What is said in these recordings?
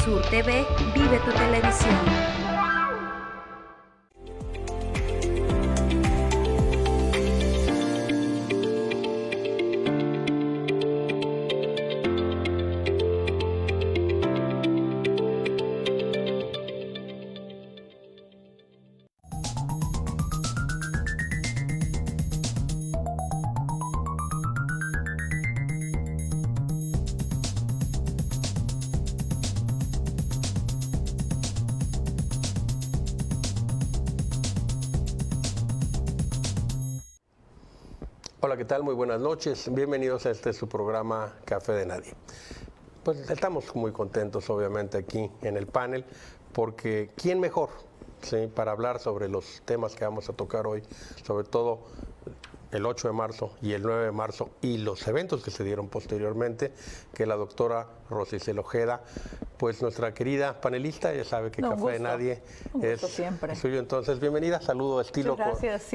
Sur TV vive tu televisión. Hola, ¿qué tal? Muy buenas noches. Bienvenidos a su programa Café de Nadie. Pues estamos muy contentos, obviamente, aquí en el panel, porque ¿quién mejor, sí, para hablar sobre los temas que vamos a tocar hoy, sobre todo el 8 de marzo y el 9 de marzo y los eventos que se dieron posteriormente, que la doctora Rosicel Ojeda, pues nuestra querida panelista, ya sabe que Café de Nadie es siempre suyo. Entonces, bienvenida, saludo estilo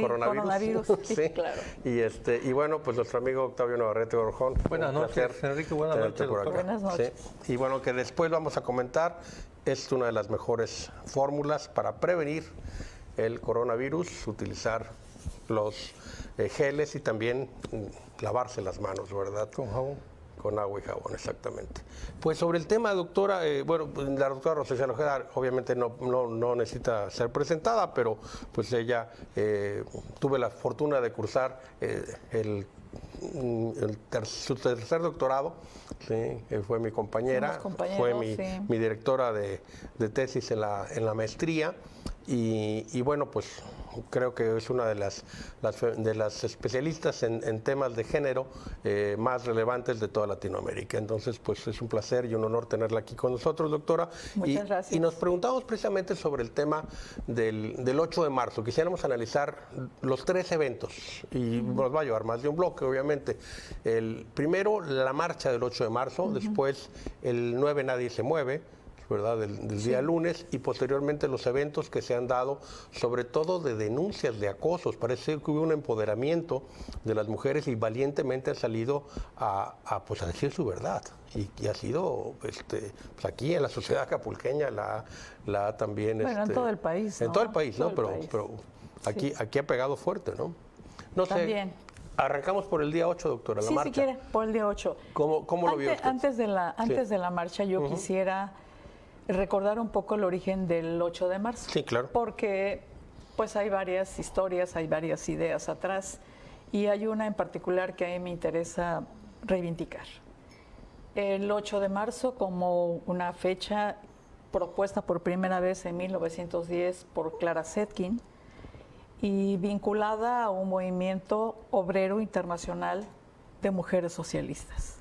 coronavirus. Sí, claro. Y bueno, pues nuestro amigo Octavio Navarrete Orjón. Buenas noches, Enrique, buenas noches, doctor. Buenas noches. Sí. Y bueno, que después vamos a comentar, es una de las mejores fórmulas para prevenir el coronavirus, utilizar los geles y también lavarse las manos, ¿verdad? Con jabón. Con agua y jabón, exactamente. Pues sobre el tema, doctora, bueno, la doctora Rosicel Ojeda obviamente no necesita ser presentada, pero pues ella, tuve la fortuna de cursar su tercer doctorado, ¿sí? Fue mi compañera, fue mi directora de tesis en la maestría y bueno, pues creo que es una de las especialistas en temas de género más relevantes de toda Latinoamérica. Entonces, pues es un placer y un honor tenerla aquí con nosotros, doctora. Muchas gracias. Y nos preguntamos precisamente sobre el tema del 8 de marzo. Quisiéramos analizar los tres eventos y nos va a llevar más de un bloque, obviamente. El primero, la marcha del 8 de marzo, después el 9 Nadie se mueve, ¿verdad? Del día lunes, y posteriormente los eventos que se han dado, sobre todo de denuncias de acosos. Parece que hubo un empoderamiento de las mujeres y valientemente han salido a decir su verdad. Y ha sido, pues aquí en la sociedad acapulqueña la también... Bueno, en todo el país, ¿no? En todo el país, ¿no? Pero sí. aquí ha pegado fuerte, ¿no? No también. sé. Arrancamos por el día 8, doctora, la marcha. Sí, si quiere, por el día 8. ¿Cómo lo vio usted? Antes de la marcha yo quisiera recordar un poco el origen del 8 de marzo. Sí, claro. Porque pues hay varias historias, hay varias ideas atrás y hay una en particular que a mí me interesa reivindicar. El 8 de marzo como una fecha propuesta por primera vez en 1910 por Clara Zetkin y vinculada a un movimiento obrero internacional de mujeres socialistas.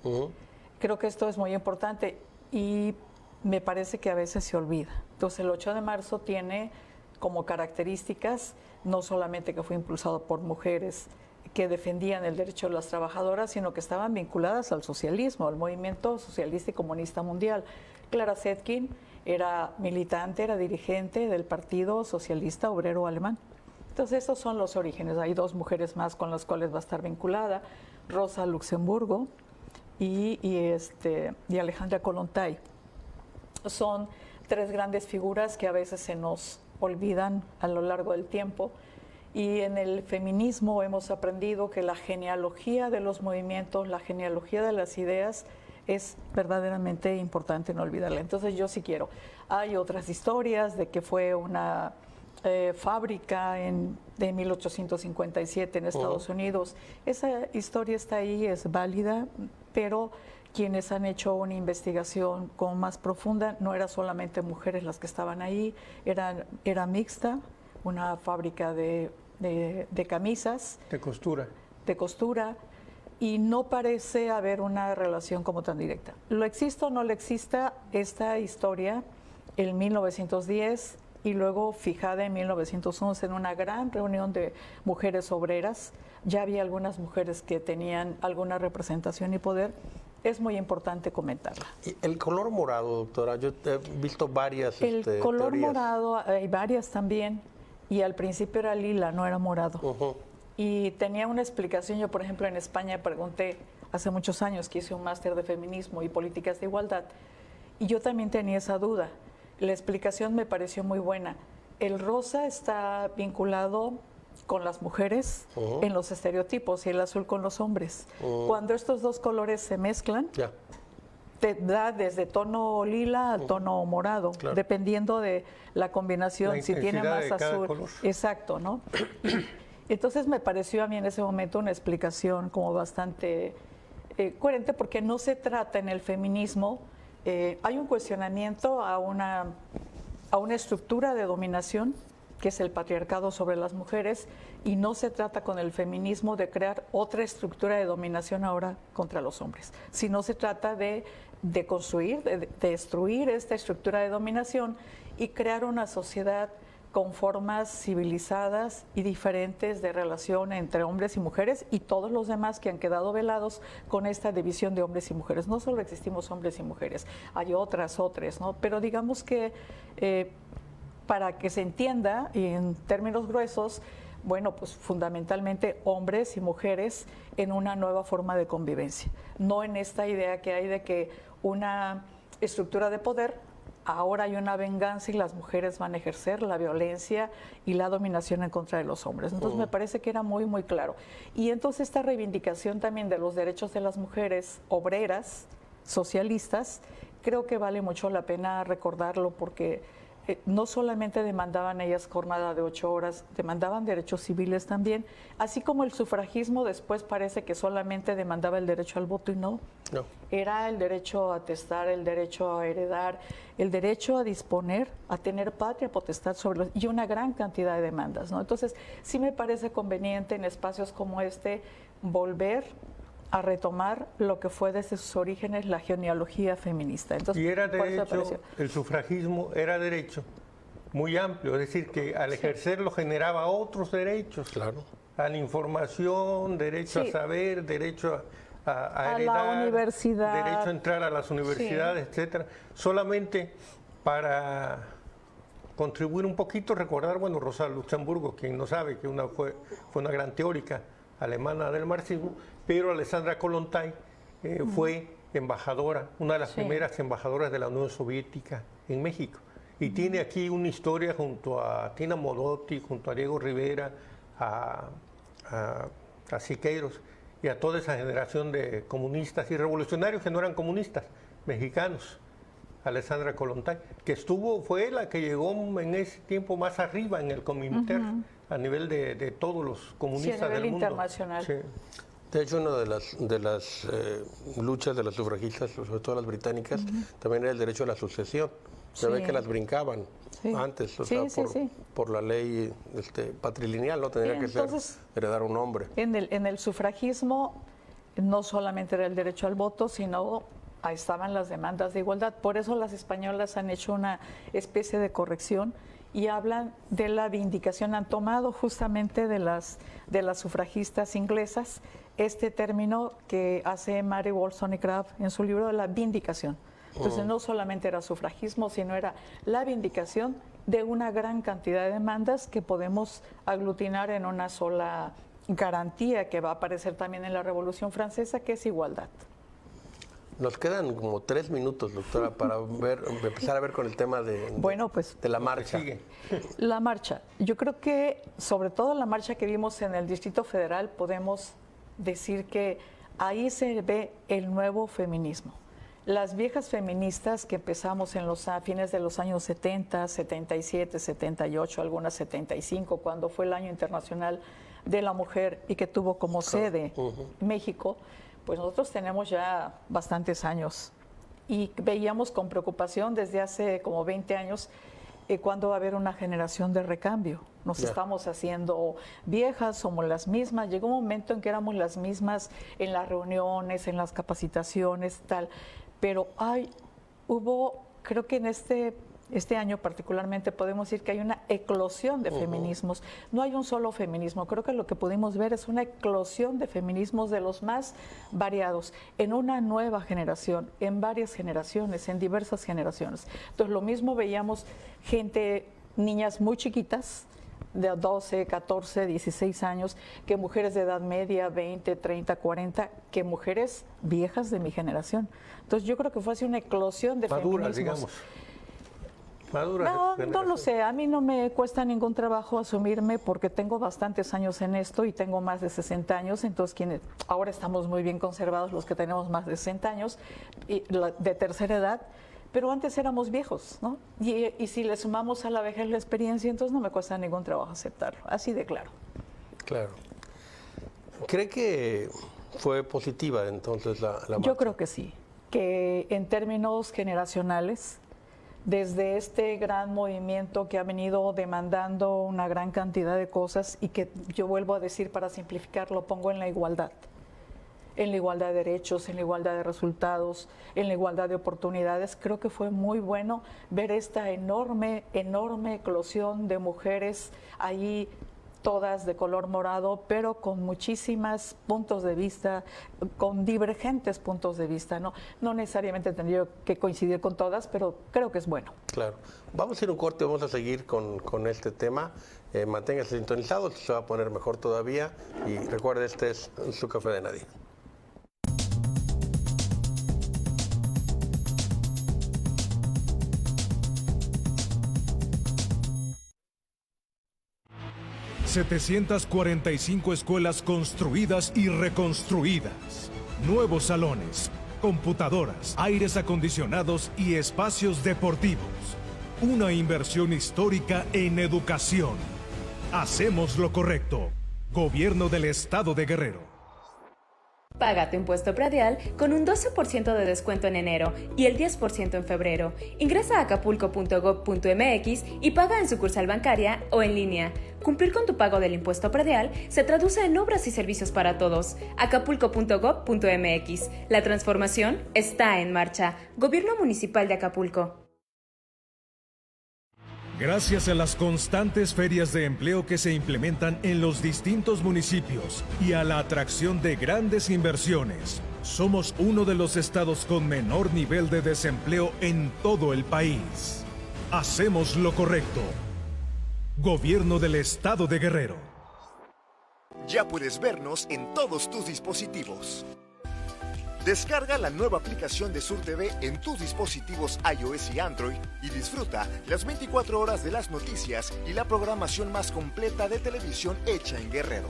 Creo que esto es muy importante y me parece que a veces se olvida. Entonces el 8 de marzo tiene como características no solamente que fue impulsado por mujeres que defendían el derecho de las trabajadoras, sino que estaban vinculadas al socialismo, al movimiento socialista y comunista mundial. Clara Zetkin era militante, era dirigente del Partido Socialista Obrero Alemán. Entonces esos son los orígenes. Hay dos mujeres más con las cuales va a estar vinculada, Rosa Luxemburgo y Alejandra Kollontai. Son tres grandes figuras que a veces se nos olvidan a lo largo del tiempo y en el feminismo hemos aprendido que la genealogía de los movimientos, la genealogía de las ideas es verdaderamente importante no olvidarla. Entonces yo sí quiero. Hay otras historias de que fue una fábrica de 1857 en Estados Unidos. Esa historia está ahí, es válida, pero quienes han hecho una investigación con más profunda, no eran solamente mujeres las que estaban ahí, era mixta, una fábrica de camisas. De costura. De costura, y no parece haber una relación como tan directa. Lo exista o no lo exista, esta historia, en 1910, y luego fijada en 1911 en una gran reunión de mujeres obreras, ya había algunas mujeres que tenían alguna representación y poder. Es muy importante comentarla. ¿Y el color morado, doctora? Yo he visto varias El color teorías. morado, hay varias también, y al principio era lila, no era morado. Y tenía una explicación. Yo, por ejemplo, en España pregunté, hace muchos años que hice un máster de feminismo y políticas de igualdad, Y yo también tenía esa duda. La explicación me pareció muy buena. El rosa está vinculado con las mujeres en los estereotipos y el azul con los hombres. Cuando estos dos colores se mezclan, te da desde tono lila a tono morado, dependiendo de la combinación, si tiene más azul. Exacto, ¿no? Entonces me pareció a mí en ese momento una explicación como bastante coherente, porque no se trata en el feminismo, hay un cuestionamiento a una estructura de dominación que es el patriarcado sobre las mujeres, y no se trata con el feminismo de crear otra estructura de dominación ahora contra los hombres, sino se trata de construir, de destruir esta estructura de dominación y crear una sociedad con formas civilizadas y diferentes de relación entre hombres y mujeres y todos los demás que han quedado velados con esta división de hombres y mujeres. No solo existimos hombres y mujeres, hay otras, ¿no? Pero digamos que para que se entienda y en términos gruesos, bueno, pues fundamentalmente hombres y mujeres en una nueva forma de convivencia, no en esta idea que hay de que una estructura de poder, ahora hay una venganza y las mujeres van a ejercer la violencia y la dominación en contra de los hombres. Entonces me parece que era muy, muy claro. Y entonces esta reivindicación también de los derechos de las mujeres obreras, socialistas, creo que vale mucho la pena recordarlo, porque no solamente demandaban ellas jornada de 8 horas, demandaban derechos civiles también, así como el sufragismo después parece que solamente demandaba el derecho al voto y no. Era el derecho a testar, el derecho a heredar, el derecho a disponer, a tener patria potestad sobre los, y una gran cantidad de demandas, ¿no? Entonces sí me parece conveniente en espacios como este volver a retomar lo que fue desde sus orígenes la genealogía feminista. Entonces, y era derecho, el sufragismo era derecho muy amplio, es decir, que al ejercerlo generaba otros derechos, a la información, derecho a saber, derecho a heredar, la universidad, derecho a entrar a las universidades, etcétera. Solamente para contribuir un poquito, recordar, bueno, Rosa Luxemburgo, quien no sabe, que fue una gran teórica alemana del marxismo, pero Alessandra Kollontai fue embajadora, una de las primeras embajadoras de la Unión Soviética en México. Y tiene aquí una historia junto a Tina Modotti, junto a Diego Rivera, a Siqueiros y a toda esa generación de comunistas y revolucionarios que no eran comunistas, mexicanos. Alessandra Kollontai, que fue la que llegó en ese tiempo más arriba en el Comintern, a nivel de todos los comunistas a nivel del mundo. Internacional. Sí. De hecho, una de las luchas de las sufragistas, sobre todo las británicas, también era el derecho a la sucesión. Se ve que las brincaban antes, o sea, por la ley patrilineal, no tendría que ser heredar un hombre. En el sufragismo no solamente era el derecho al voto, sino ahí estaban las demandas de igualdad. Por eso las españolas han hecho una especie de corrección y hablan de la vindicación. Han tomado justamente de las sufragistas inglesas este término que hace Mary Wollstonecraft en su libro de la vindicación. Entonces no solamente era sufragismo, sino era la vindicación de una gran cantidad de demandas que podemos aglutinar en una sola garantía que va a aparecer también en la Revolución Francesa, que es igualdad. Nos quedan como 3 minutos, doctora, para empezar a ver con el tema de la marcha. La marcha. Yo creo que, sobre todo la marcha que vimos en el Distrito Federal, podemos decir que ahí se ve el nuevo feminismo. Las viejas feministas que empezamos a fines de los años 70, 77, 78, algunas 75, cuando fue el Año Internacional de la Mujer y que tuvo como sede México, pues nosotros tenemos ya bastantes años y veíamos con preocupación desde hace como 20 años cuándo va a haber una generación de recambio. Nos estamos haciendo viejas, somos las mismas. Llegó un momento en que éramos las mismas en las reuniones, en las capacitaciones, tal. Pero creo que en este año particularmente podemos decir que hay una eclosión de feminismos. No hay un solo feminismo. Creo que lo que pudimos ver es una eclosión de feminismos de los más variados, en una nueva generación, en varias generaciones, en diversas generaciones. Entonces, lo mismo veíamos niñas muy chiquitas, de 12, 14, 16 años, que mujeres de edad media, 20, 30, 40, que mujeres viejas de mi generación. Entonces yo creo que fue así una eclosión de Maduras, feminismos. digamos. Maduras. No lo sé, a mí no me cuesta ningún trabajo asumirme porque tengo bastantes años en esto y tengo más de 60 años, entonces ahora estamos muy bien conservados los que tenemos más de 60 años y de tercera edad, pero antes éramos viejos, ¿no? Y si le sumamos a la vejez la experiencia, entonces no me cuesta ningún trabajo aceptarlo, así de claro. Claro. ¿Cree que fue positiva entonces la marcha? Yo creo que sí, que en términos generacionales, desde este gran movimiento que ha venido demandando una gran cantidad de cosas y que yo vuelvo a decir para simplificar, lo pongo en la igualdad de derechos, en la igualdad de resultados, en la igualdad de oportunidades. Creo que fue muy bueno ver esta enorme eclosión de mujeres ahí, todas de color morado, pero con muchísimos puntos de vista, con divergentes puntos de vista. No necesariamente tendría que coincidir con todas, pero creo que es bueno. Claro. Vamos a ir a un corte, vamos a seguir con este tema. Manténgase sintonizado, se va a poner mejor todavía. Y recuerde, este es su Café de Nadie. ...745 escuelas construidas y reconstruidas... ...nuevos salones, computadoras, aires acondicionados y espacios deportivos... ...una inversión histórica en educación... ...hacemos lo correcto... ...Gobierno del Estado de Guerrero... Paga tu impuesto predial con un 12% de descuento en enero y el 10% en febrero. Ingresa a acapulco.gov.mx y paga en sucursal bancaria o en línea. Cumplir con tu pago del impuesto predial se traduce en obras y servicios para todos. acapulco.gov.mx. La transformación está en marcha. Gobierno Municipal de Acapulco. Gracias a las constantes ferias de empleo que se implementan en los distintos municipios y a la atracción de grandes inversiones, somos uno de los estados con menor nivel de desempleo en todo el país. Hacemos lo correcto. Gobierno del Estado de Guerrero. Ya puedes vernos en todos tus dispositivos. Descarga la nueva aplicación de Sur TV en tus dispositivos iOS y Android y disfruta las 24 horas de las noticias y la programación más completa de televisión hecha en Guerrero.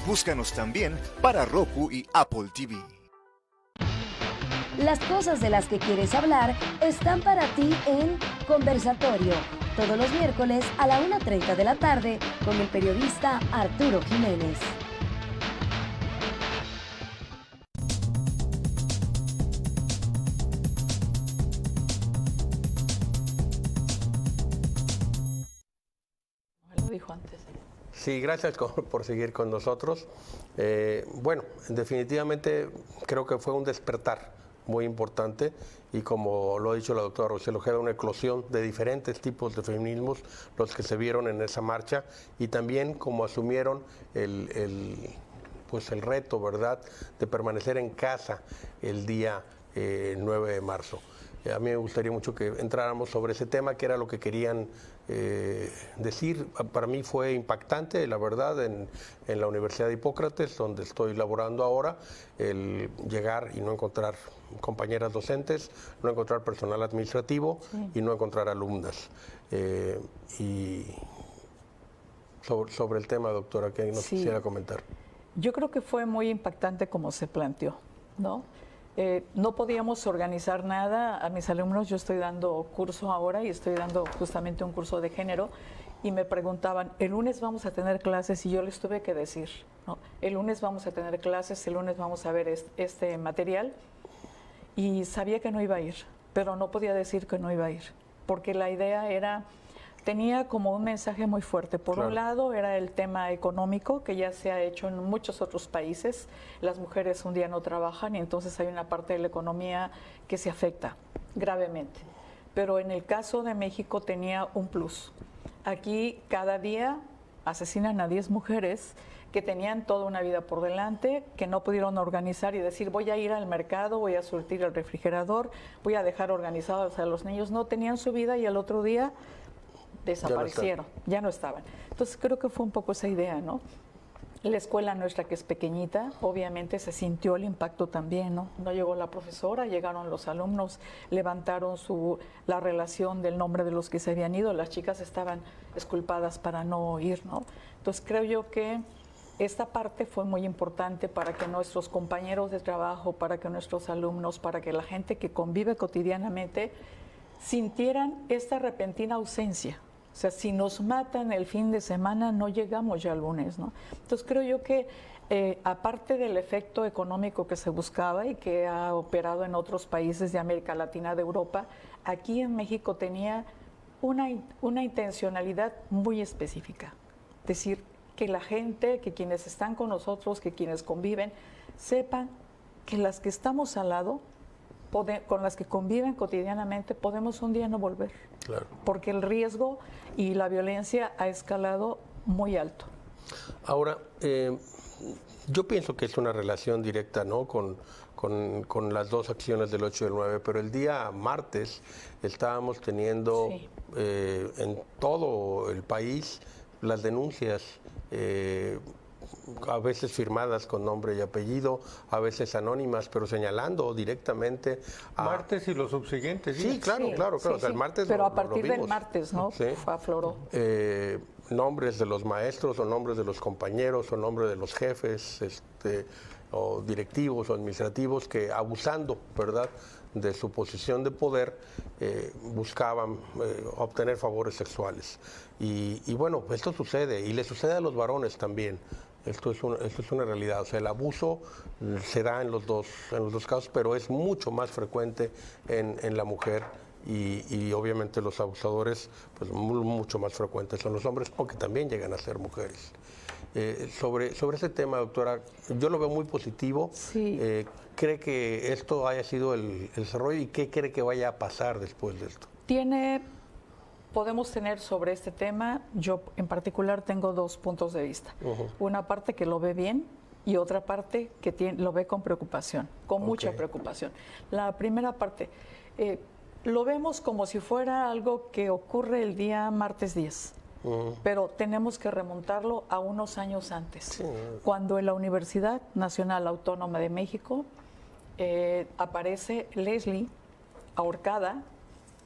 Búscanos también para Roku y Apple TV. Las cosas de las que quieres hablar están para ti en Conversatorio, todos los miércoles a la 1:30 de la tarde con el periodista Arturo Jiménez. Dijo antes. Sí, gracias por seguir con nosotros. Bueno, definitivamente creo que fue un despertar muy importante y como lo ha dicho la doctora Rocío Ojeda, una eclosión de diferentes tipos de feminismos los que se vieron en esa marcha y también como asumieron pues el reto, ¿verdad?, de permanecer en casa el día 9 de marzo. A mí me gustaría mucho que entráramos sobre ese tema, que era lo que querían decir. Para mí fue impactante, la verdad, en la Universidad de Hipócrates, donde estoy laborando ahora, el llegar y no encontrar compañeras docentes, no encontrar personal administrativo y no encontrar alumnas. Y sobre el tema, doctora, ¿qué nos quisiera comentar? Yo creo que fue muy impactante como se planteó, ¿no? No podíamos organizar nada a mis alumnos. Yo estoy dando curso ahora y estoy dando justamente un curso de género y me preguntaban, el lunes vamos a tener clases y yo les tuve que decir, ¿no? El lunes vamos a tener clases, el lunes vamos a ver este material y sabía que no iba a ir, pero no podía decir que no iba a ir, porque la idea tenía como un mensaje muy fuerte. Por un lado era el tema económico, que ya se ha hecho en muchos otros países. Las mujeres un día no trabajan y entonces hay una parte de la economía que se afecta gravemente. Pero en el caso de México tenía un plus. Aquí cada día asesinan a 10 mujeres que tenían toda una vida por delante, que no pudieron organizar y decir voy a ir al mercado, voy a surtir el refrigerador, voy a dejar organizados a los niños. No, tenían su vida y al otro día desaparecieron, ya no estaban. Entonces creo que fue un poco esa idea, ¿no? La escuela nuestra, que es pequeñita, obviamente se sintió el impacto también, ¿no? No llegó la profesora, llegaron los alumnos, levantaron la relación del nombre de los que se habían ido, las chicas estaban exculpadas para no ir, ¿no? Entonces creo yo que esta parte fue muy importante para que nuestros compañeros de trabajo, para que nuestros alumnos, para que la gente que convive cotidianamente sintieran esta repentina ausencia. O sea, si nos matan el fin de semana, no llegamos ya al lunes, ¿no? Entonces creo yo que aparte del efecto económico que se buscaba y que ha operado en otros países de América Latina, de Europa, aquí en México tenía una intencionalidad muy específica. Es decir, que la gente, que quienes están con nosotros, que quienes conviven, sepan que las que estamos al lado, con las que conviven cotidianamente, podemos un día no volver. Claro. Porque el riesgo y la violencia ha escalado muy alto. Ahora, yo pienso que es una relación directa, ¿no?, con las dos acciones del 8 y del 9, pero el día martes estábamos teniendo en todo el país las denuncias, a veces firmadas con nombre y apellido, a veces anónimas, pero señalando directamente a... Martes y los subsiguientes. Sí, claro. O sea, el martes pero lo, a partir lo del vimos. martes, ¿no? Sí. Afloró. Nombres de los maestros o nombres de los compañeros o nombres de los jefes o directivos o administrativos que, abusando, ¿verdad?, de su posición de poder, buscaban obtener favores sexuales. Y bueno, esto sucede, y le sucede a los varones también. Esto es una realidad. O sea, el abuso se da en los dos casos, pero es mucho más frecuente en la mujer. Y obviamente los abusadores, pues mucho más frecuentes son los hombres, aunque también llegan a ser mujeres. Sobre ese tema, doctora, yo lo veo muy positivo. Sí. ¿Cree que esto haya sido el desarrollo y qué cree que vaya a pasar después de esto? Podemos tener sobre este tema, yo en particular tengo dos puntos de vista. Una parte que lo ve bien y otra parte que lo ve con preocupación, con mucha preocupación. La primera parte, lo vemos como si fuera algo que ocurre el día martes 10. Pero tenemos que remontarlo a unos años antes, cuando en la Universidad Nacional Autónoma de México aparece Leslie ahorcada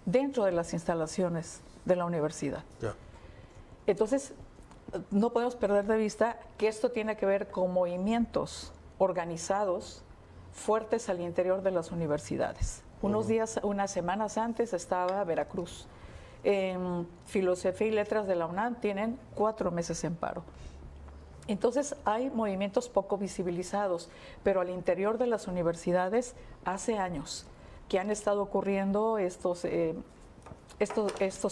dentro de las instalaciones de la universidad. Entonces, no podemos perder de vista que esto tiene que ver con movimientos organizados fuertes al interior de las universidades. Unas semanas antes estaba Veracruz. Filosofía y Letras de la UNAM tienen 4 meses en paro. Entonces hay movimientos poco visibilizados, pero al interior de las universidades hace años que han estado ocurriendo estos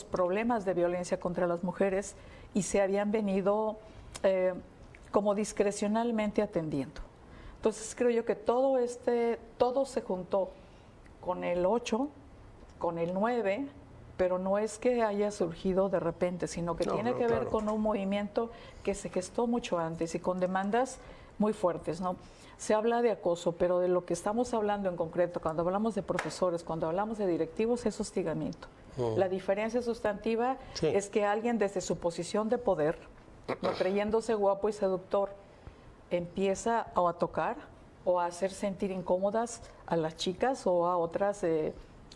problemas de violencia contra las mujeres y se habían venido como discrecionalmente atendiendo. Entonces creo yo que todo se juntó con el 8, con el 9, pero no es que haya surgido de repente, sino que tiene que ver con un movimiento que se gestó mucho antes y con demandas muy fuertes, ¿no? Se habla de acoso, pero de lo que estamos hablando en concreto, cuando hablamos de profesores, cuando hablamos de directivos, es hostigamiento. La diferencia sustantiva es que alguien desde su posición de poder, no creyéndose guapo y seductor, empieza a tocar o a hacer sentir incómodas a las chicas o a otras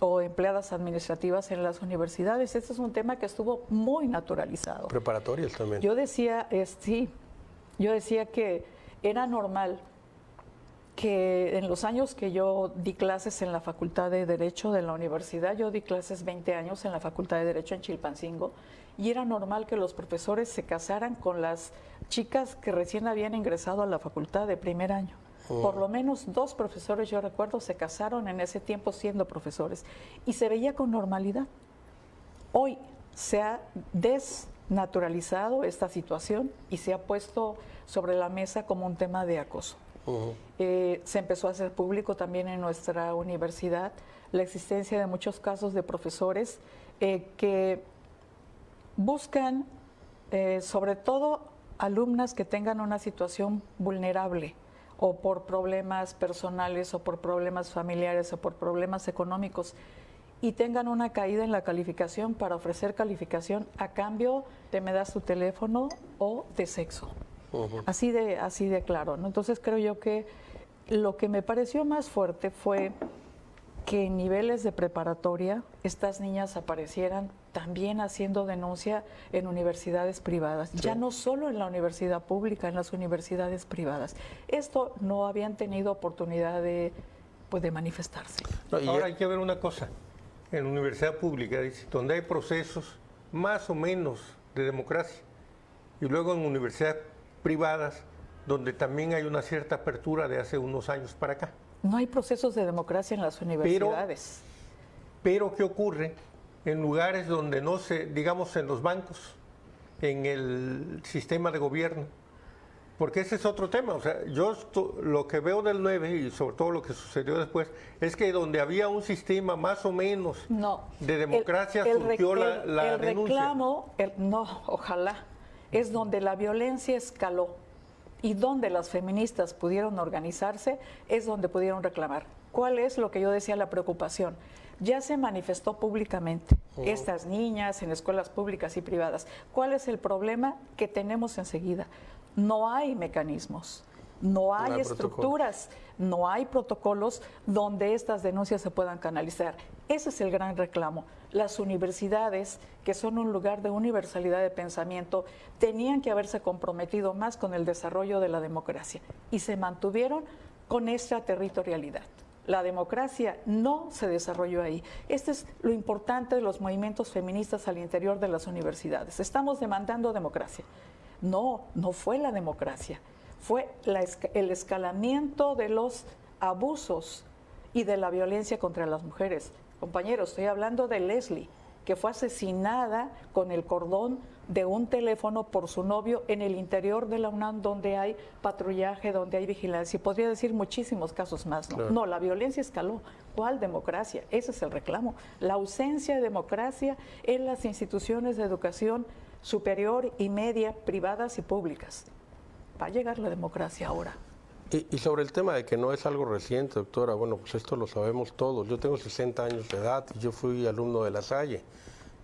o empleadas administrativas en las universidades. Este es un tema que estuvo muy naturalizado. Preparatorias también. Yo decía que era normal que en los años que yo di clases en la Facultad de Derecho de la universidad, yo di clases 20 años en la Facultad de Derecho en Chilpancingo, y era normal que los profesores se casaran con las chicas que recién habían ingresado a la facultad de primer año. Por lo menos 2 profesores, yo recuerdo, se casaron en ese tiempo siendo profesores y se veía con normalidad. Hoy se ha desnaturalizado esta situación y se ha puesto sobre la mesa como un tema de acoso. Se empezó a hacer público también en nuestra universidad la existencia de muchos casos de profesores que buscan, sobre todo, alumnas que tengan una situación vulnerable, o por problemas personales, o por problemas familiares, o por problemas económicos, y tengan una caída en la calificación para ofrecer calificación a cambio de me das tu teléfono o de sexo. Así de claro, ¿no? Entonces creo yo que lo que me pareció más fuerte fue que en niveles de preparatoria estas niñas aparecieran también haciendo denuncia en universidades privadas, ya no solo en la universidad pública, en las universidades privadas. Esto no habían tenido oportunidad de manifestarse. No, ahora hay que ver una cosa, en la universidad pública, dice, donde hay procesos más o menos de democracia, y luego en universidades privadas, donde también hay una cierta apertura de hace unos años para acá. No hay procesos de democracia en las universidades. Pero ¿qué ocurre en lugares donde no se, digamos en los bancos, en el sistema de gobierno? Porque ese es otro tema. O sea, yo lo que veo del 9 y sobre todo lo que sucedió después es que donde había un sistema más o menos de democracia surgió la denuncia. Reclamo, ojalá, es donde la violencia escaló. Y donde las feministas pudieron organizarse es donde pudieron reclamar. ¿Cuál es lo que yo decía, la preocupación? Ya se manifestó públicamente estas niñas en escuelas públicas y privadas. ¿Cuál es el problema que tenemos enseguida? No hay mecanismos, no hay estructuras, no hay protocolos donde estas denuncias se puedan canalizar. Ese es el gran reclamo. Las universidades, que son un lugar de universalidad de pensamiento, tenían que haberse comprometido más con el desarrollo de la democracia y se mantuvieron con esta territorialidad. La democracia no se desarrolló ahí. Este es lo importante de los movimientos feministas al interior de las universidades. Estamos demandando democracia. No fue la democracia. Fue el escalamiento de los abusos y de la violencia contra las mujeres. Compañeros, estoy hablando de Leslie, que fue asesinada con el cordón de un teléfono por su novio en el interior de la UNAM, donde hay patrullaje, donde hay vigilancia. Y podría decir muchísimos casos más. No, la violencia escaló. ¿Cuál democracia? Ese es el reclamo. La ausencia de democracia en las instituciones de educación superior y media, privadas y públicas. Va a llegar la democracia ahora. Y sobre el tema de que no es algo reciente, doctora, bueno, pues esto lo sabemos todos. Yo tengo 60 años de edad y yo fui alumno de La Salle.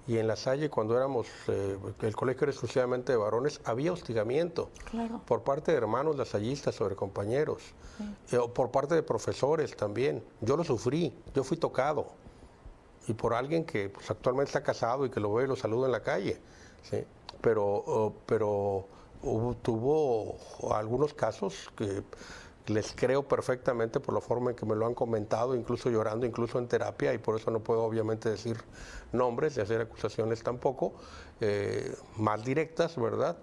Y en La Salle, cuando éramos, el colegio era exclusivamente de varones, había hostigamiento por parte de hermanos lasallistas sobre compañeros, por parte de profesores también. Yo lo sufrí, yo fui tocado. Y por alguien que pues, actualmente está casado y que lo veo y lo saludo en la calle. ¿Sí? Pero tuvo algunos casos que les creo perfectamente por la forma en que me lo han comentado, incluso llorando, incluso en terapia, y por eso no puedo obviamente decir nombres y hacer acusaciones tampoco, más directas, ¿verdad?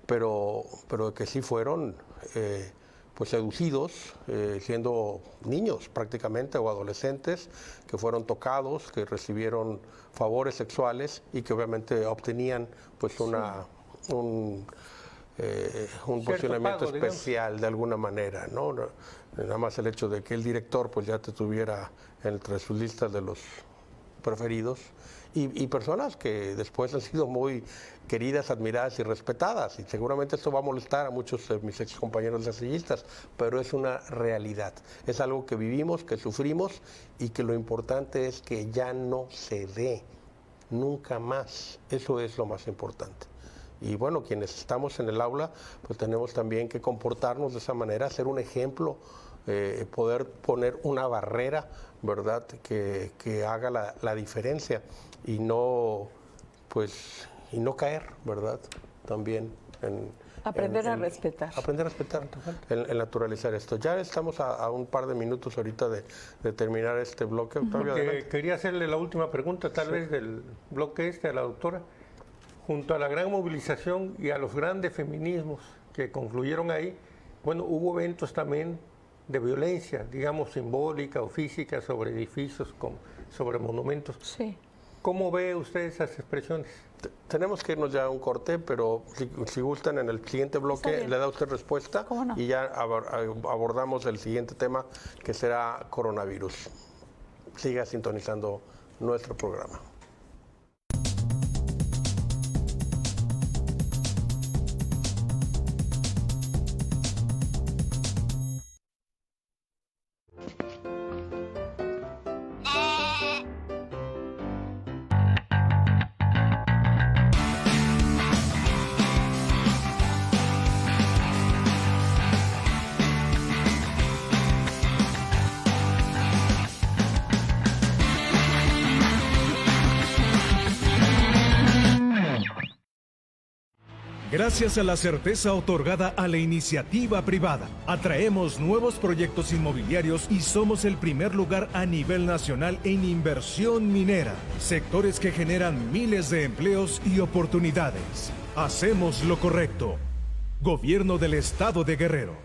Pero que sí fueron pues seducidos, siendo niños prácticamente o adolescentes, que fueron tocados, que recibieron favores sexuales y que obviamente obtenían pues un posicionamiento especial de alguna manera, ¿no? Nada más el hecho de que el director pues ya te tuviera entre sus listas de los preferidos y personas que después han sido muy queridas, admiradas y respetadas, y seguramente esto va a molestar a muchos de mis ex compañeros lasallistas, pero es una realidad, es algo que vivimos, que sufrimos y que lo importante es que ya no se dé nunca más. Eso es lo más importante. Y bueno, quienes estamos en el aula, pues tenemos también que comportarnos de esa manera, ser un ejemplo, poder poner una barrera, ¿verdad?, que haga la diferencia y no caer, ¿verdad?, también aprender a respetar. Aprender a respetar, en naturalizar esto. Ya estamos a un par de minutos ahorita de terminar este bloque. Quería hacerle la última pregunta, tal vez del bloque a la doctora. Junto a la gran movilización y a los grandes feminismos que concluyeron ahí, bueno, hubo eventos también de violencia, digamos, simbólica o física sobre edificios, sobre monumentos. Sí. ¿Cómo ve usted esas expresiones? Tenemos que irnos ya a un corte, pero si gustan, en el siguiente bloque le da usted respuesta. ¿Cómo no? Y ya abordamos el siguiente tema, que será coronavirus. Siga sintonizando nuestro programa. Gracias a la certeza otorgada a la iniciativa privada, atraemos nuevos proyectos inmobiliarios y somos el primer lugar a nivel nacional en inversión minera, sectores que generan miles de empleos y oportunidades. Hacemos lo correcto. Gobierno del Estado de Guerrero.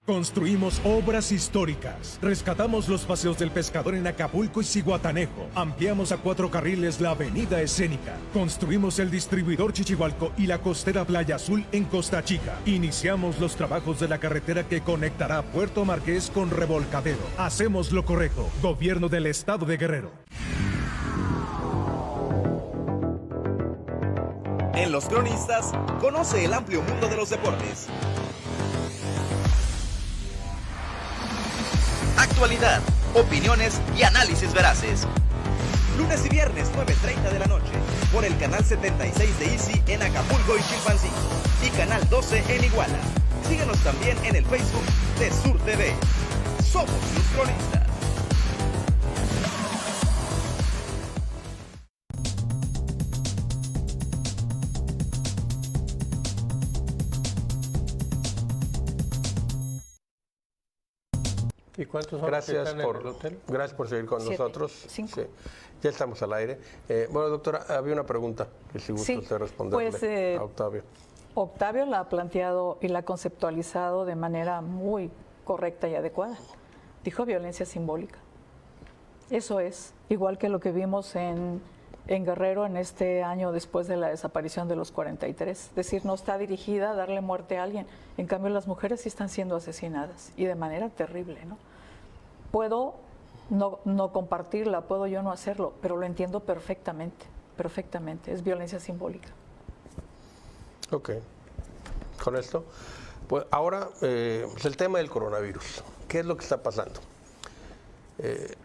Construimos obras históricas. Rescatamos los paseos del pescador en Acapulco y Zihuatanejo. Ampliamos a 4 carriles la avenida escénica. Construimos el distribuidor Chichihualco y la costera Playa Azul en Costa Chica. Iniciamos los trabajos de la carretera que conectará Puerto Marqués con Revolcadero. Hacemos lo correcto. Gobierno del Estado de Guerrero. En Los Cronistas, conoce el amplio mundo de los deportes. Actualidad, opiniones y análisis veraces. Lunes y viernes, 9:30 de la noche, por el canal 76 de Easy en Acapulco y Chilpancingo, y canal 12 en Iguala. Síguenos también en el Facebook de Sur TV. Somos Los Cronistas. ¿Y cuántos son Gracias los que están en el hotel? gracias por seguir con 7, nosotros. 5. Sí, ya estamos al aire. Bueno, doctora, había una pregunta que si gusta Sí, usted responderle pues, a Octavio. Octavio la ha planteado y la ha conceptualizado de manera muy correcta y adecuada. Dijo violencia simbólica. Eso es, igual que lo que vimos en Guerrero en este año después de la desaparición de los 43. Es decir, no está dirigida a darle muerte a alguien. En cambio, las mujeres sí están siendo asesinadas y de manera terrible, ¿no? Puedo no compartirla, puedo yo no hacerlo, pero lo entiendo perfectamente, perfectamente. Es violencia simbólica. Ok. Con esto, pues ahora pues el tema del coronavirus. ¿Qué es lo que está pasando?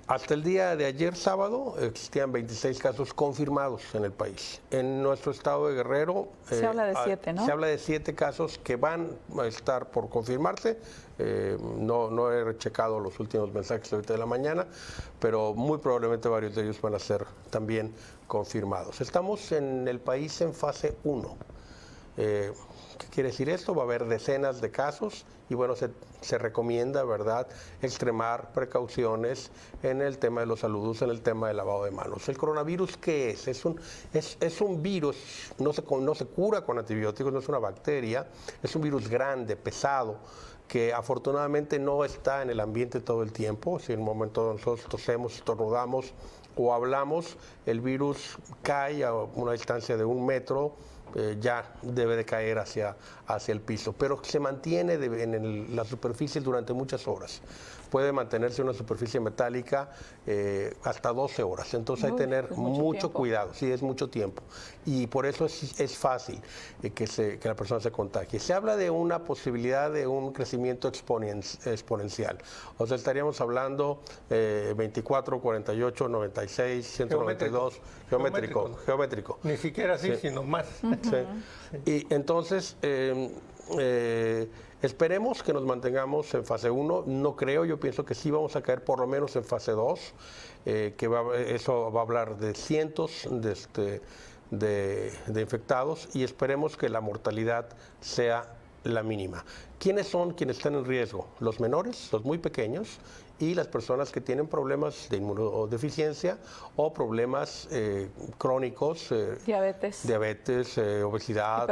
Hasta el día de ayer sábado existían 26 casos confirmados en el país. En nuestro estado de Guerrero Se habla de 7, ¿no? Se habla de 7 casos que van a estar por confirmarse. No he checado los últimos mensajes de ahorita de la mañana, pero muy probablemente varios de ellos van a ser también confirmados. Estamos en el país en fase 1. ¿Qué quiere decir esto? Va a haber decenas de casos y bueno, se recomienda, ¿verdad?, extremar precauciones en el tema de los saludos, en el tema del lavado de manos. ¿El coronavirus qué es? Es un virus, no se cura con antibióticos, no es una bacteria, es un virus grande, pesado, que afortunadamente no está en el ambiente todo el tiempo. Si en un momento nosotros tosemos, estornudamos o hablamos, el virus cae a una distancia de 1 metro, ya debe de caer hacia el piso, pero se mantiene en la superficie durante muchas horas. Puede mantenerse en una superficie metálica hasta 12 horas, entonces hay que tener mucho cuidado, sí, es mucho tiempo, y por eso es fácil que la persona se contagie. Se habla de una posibilidad de un crecimiento exponencial, o sea, estaríamos hablando 24, 48, 96, 192, geométrico. Ni siquiera así, Sí. sino más. Sí. Y entonces, esperemos que nos mantengamos en fase 1. No creo, yo pienso que sí vamos a caer por lo menos en fase 2, eso va a hablar de cientos de infectados y esperemos que la mortalidad sea la mínima. ¿Quiénes son quienes están en riesgo? Los menores, los muy pequeños, y las personas que tienen problemas de inmunodeficiencia o problemas crónicos, diabetes, obesidad,